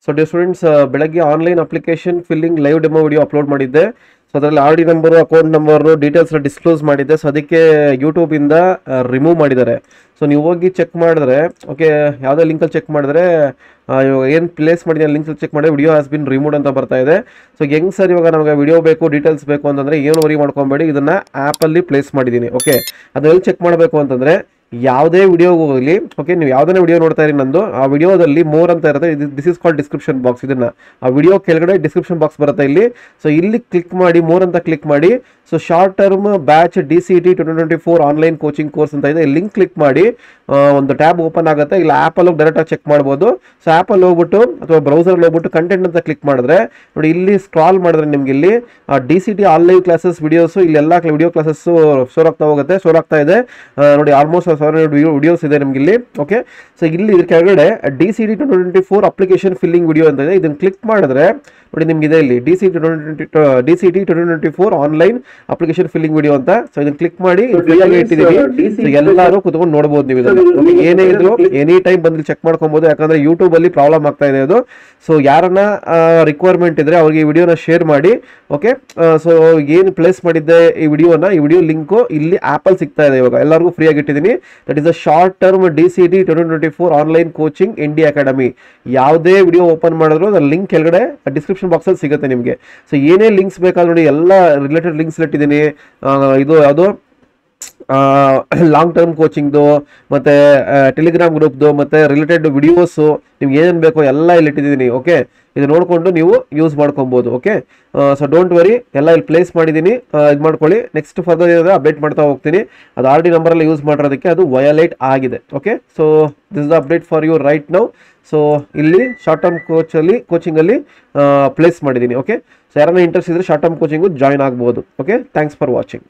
So dear students, ಬೆಳಗ್ಗೆ online application filling live demo video upload ಮಾಡಿದ್ದೆ. So ಅದರಲ್ಲಿ R D number, account number, details disclose ಮಾಡಿದ್ದೆ. So ಅದಕ್ಕೆ ಯೂಟ್ಯೂಬಿಂದ remove ಮಾಡಿದ್ದಾರೆ. ಸೊ ನೀವು ಹೋಗಿ ಚೆಕ್ ಮಾಡಿದ್ರೆ, ಓಕೆ, ಯಾವುದೇ ಲಿಂಕಲ್ಲಿ ಚೆಕ್ ಮಾಡಿದ್ರೆ ಏನು ಪ್ಲೇಸ್ ಮಾಡಿದ್ದೀನಿ ಲಿಂಕ್ಸ್ ಚೆಕ್ ಮಾಡಿ ವಿಡಿಯೋ ಹ್ಯಾಸ್ ಬಿನ್ ರಿಮೂವ್ಡ್ ಅಂತ ಬರ್ತಾ ಇದೆ. ಸೊ ಹೆಂಗೆ ಸರ್ ಇವಾಗ ನಮಗೆ ವಿಡಿಯೋ ಬೇಕು, ಡೀಟೇಲ್ಸ್ ಬೇಕು ಅಂತಂದರೆ ಏನು ವರಿ ಮಾಡ್ಕೊಬೇಡಿ, ಇದನ್ನು ಆ್ಯಪಲ್ಲಿ ಪ್ಲೇಸ್ ಮಾಡಿದ್ದೀನಿ. ಓಕೆ, ಅದರಲ್ಲಿ ಚೆಕ್ ಮಾಡಬೇಕು ಅಂತಂದರೆ ಯಾವುದೇ ವಿಡಿಯೋ ಹೋಗಲಿ, ಓಕೆ, ನೀವು ಯಾವುದೇ ವಿಡಿಯೋ ನೋಡ್ತಾ ಇರಿ ನಂದು, ಆ ವಿಡಿಯೋದಲ್ಲಿ ಮೋರ್ ಅಂತ ಇರುತ್ತೆ. This is called description box. ಇದನ್ನ ಆ ವಿಡಿಯೋ ಕೆಳಗಡೆ ಡಿಸ್ಕ್ರಿಪ್ಷನ್ ಬಾಕ್ಸ್ ಬರುತ್ತೆ ಇಲ್ಲಿ. ಸೊ ಇಲ್ಲಿ ಕ್ಲಿಕ್ ಮಾಡಿ, ಮೋರ್ ಅಂತ ಕ್ಲಿಕ್ ಮಾಡಿ. So short term batch DCET 2024 online coaching course ಅಂತ ಇದೆ. ಲಿಂಕ್ ಕ್ಲಿಕ್ ಮಾಡಿ, ಒಂದು ಟ್ಯಾಬ್ ಓಪನ್ ಆಗುತ್ತೆ. ಇಲ್ಲ ಆ್ಯಪಲ್ಲಿ ಹೋಗಿ ಡೈರೆಕ್ಟಾಗಿ ಚೆಕ್ ಮಾಡ್ಬೋದು. ಸೊ ಆ್ಯಪಲ್ಲಿ ಹೋಗ್ಬಿಟ್ಟು ಅಥವಾ ಬ್ರೌಸರ್ಲ್ಲಿ ಹೋಗ್ಬಿಟ್ಟು ಕಂಟೆಂಟ್ ಅಂತ ಕ್ಲಿಕ್ ಮಾಡಿದ್ರೆ ನೋಡಿ, ಇಲ್ಲಿ ಸ್ಕ್ರಾಲ್ ಮಾಡಿದ್ರೆ ನಿಮ್ಗೆ ಇಲ್ಲಿ DCET ಆನ್ಲೈನ್ ಕ್ಲಾಸಸ್ ವಿಡಿಯೋಸು, ಇಲ್ಲೆಲ್ಲ ವಿಡಿಯೋ ಕ್ಲಾಸಸ್ಸು ಶೋರ್ ಆಗ್ತಾ ಇದೆ ನೋಡಿ. ಆಲ್ಮೋಸ್ಟ್ 700 ವಿಡಿಯೋಸ್ ಇದೆ ನಿಮ್ಗೆ ಇಲ್ಲಿ. ಓಕೆ, ಸೊ ಇಲ್ಲಿ ಇದ್ರ ಕೆಳಗಡೆ DCET 2024 ಅಪ್ಲಿಕೇಶನ್ ಫಿಲ್ಲಿಂಗ್ ವಿಡಿಯೋ ಅಂತ ಇದೆ. ಇದನ್ನು ಕ್ಲಿಕ್ ಮಾಡಿದ್ರೆ ನೋಡಿ, ನಿಮ್ಗೆ ಇದೆ ಇಲ್ಲಿ DCET 2024 online application filling video ಅಂತ. ಸೊ ಇದನ್ನ ಕ್ಲಿಕ್ ಮಾಡಿ ಫ್ರೀಯಾಗಿ ಇಟ್ಟಿದ್ದೀವಿ. ಸೊ ಎಲ್ಲರೂ ಕುತ್ಕೊಂಡು ನೋಡ್ಬೋದು ನೀವು ಇದನ್ನ. ಏನೇ ಇದ್ರು ಎನಿ ಟೈಮ್ ಬಂದು ಚೆಕ್ ಮಾಡ್ಕೊಬೋದು, ಯಾಕಂದ್ರೆ ಯೂಟ್ಯೂಬ್ ಅಲ್ಲಿ ಪ್ರಾಬ್ಲಮ್ ಆಗ್ತಾ ಇದೆ ಅದು. ಸೊ ಯಾರನ್ನ ರಿಕ್ವೈರ್ಮೆಂಟ್ ಇದ್ರೆ ಅವ್ರಿಗೆ ಈ ವಿಡಿಯೋನ ಶೇರ್ ಮಾಡಿ. ಓಕೆ, ಸೊ ಏನು ಪ್ಲೇಸ್ ಮಾಡಿದ್ದೆ ಈ ವಿಡಿಯೋ ಲಿಂಕು ಇಲ್ಲಿ ಆ್ಯಪಲ್ಲಿ ಸಿಗ್ತಾ ಇದೆ. ಇವಾಗ ಎಲ್ಲರಿಗೂ ಫ್ರೀ ಆಗಿ ಇಟ್ಟಿದ್ದೀನಿ. That is a short term DCET 2024 online coaching India academy. ಯಾವುದೇ ವಿಡಿಯೋ ಓಪನ್ ಮಾಡಿದ್ರು ಅದ್ರ ಲಿಂಕ್ ಕೆಳಗಡೆ ಡಿಸ್ಕ್ರಿಪ್ಷನ್ ಬಾಕ್ಸಲ್ಲಿ ಸಿಗುತ್ತೆ ನಿಮಗೆ. ಸೊ ಏನೇ ಲಿಂಕ್ಸ್ ಬೇಕಾದ್ರೆ ನೋಡಿ, ಎಲ್ಲ ರಿಲೇಟೆಡ್ ಲಿಂಕ್ಸ್ ಇಟ್ಟಿದ್ದೀನಿ. ಇದು ಯಾವುದು ಲಾಂಗ್ ಟರ್ಮ್ ಕೋಚಿಂಗ್ದು, ಮತ್ತು ಟೆಲಿಗ್ರಾಮ್ ಗ್ರೂಪ್ದು, ಮತ್ತು ರಿಲೇಟೆಡ್ ವಿಡಿಯೋಸು, ನಿಮ್ಗೆ ಏನೇನು ಬೇಕೋ ಎಲ್ಲ ಇಲ್ಲಿ ಇಟ್ಟಿದ್ದೀನಿ. ಓಕೆ, ಇದು ನೋಡಿಕೊಂಡು ನೀವು ಯೂಸ್ ಮಾಡ್ಕೊಬೋದು. ಓಕೆ, ಸೊ ಡೋಂಟ್ ವರಿ, ಎಲ್ಲ ಇಲ್ಲಿ ಪ್ಲೇಸ್ ಮಾಡಿದ್ದೀನಿ. ಇದು ಮಾಡ್ಕೊಳ್ಳಿ. ನೆಕ್ಸ್ಟ್ ಫರ್ದರ್ ಏನಾದರೆ ಅಪ್ಡೇಟ್ ಮಾಡ್ತಾ ಹೋಗ್ತೀನಿ. ಅದು RD ನಂಬರಲ್ಲಿ ಯೂಸ್ ಮಾಡಿರೋದಕ್ಕೆ ಅದು ವಯಲೇಟ್ ಆಗಿದೆ. Okay, so this is update for you right now. So ಇಲ್ಲಿ ಶಾರ್ಟ್ ಟರ್ಮ್ ಕೋಚಿಂಗಲ್ಲಿ ಪ್ಲೇಸ್ ಮಾಡಿದ್ದೀನಿ. ಓಕೆ, ಸೊ ಯಾರನ್ನ ಇಂಟ್ರೆಸ್ಟ್ ಇದ್ದರೆ ಶಾರ್ಟ್ ಟರ್ಮ್ ಕೋಚಿಂಗು ಜಾಯ್ನ್ ಆಗ್ಬೋದು. Okay, thanks for watching.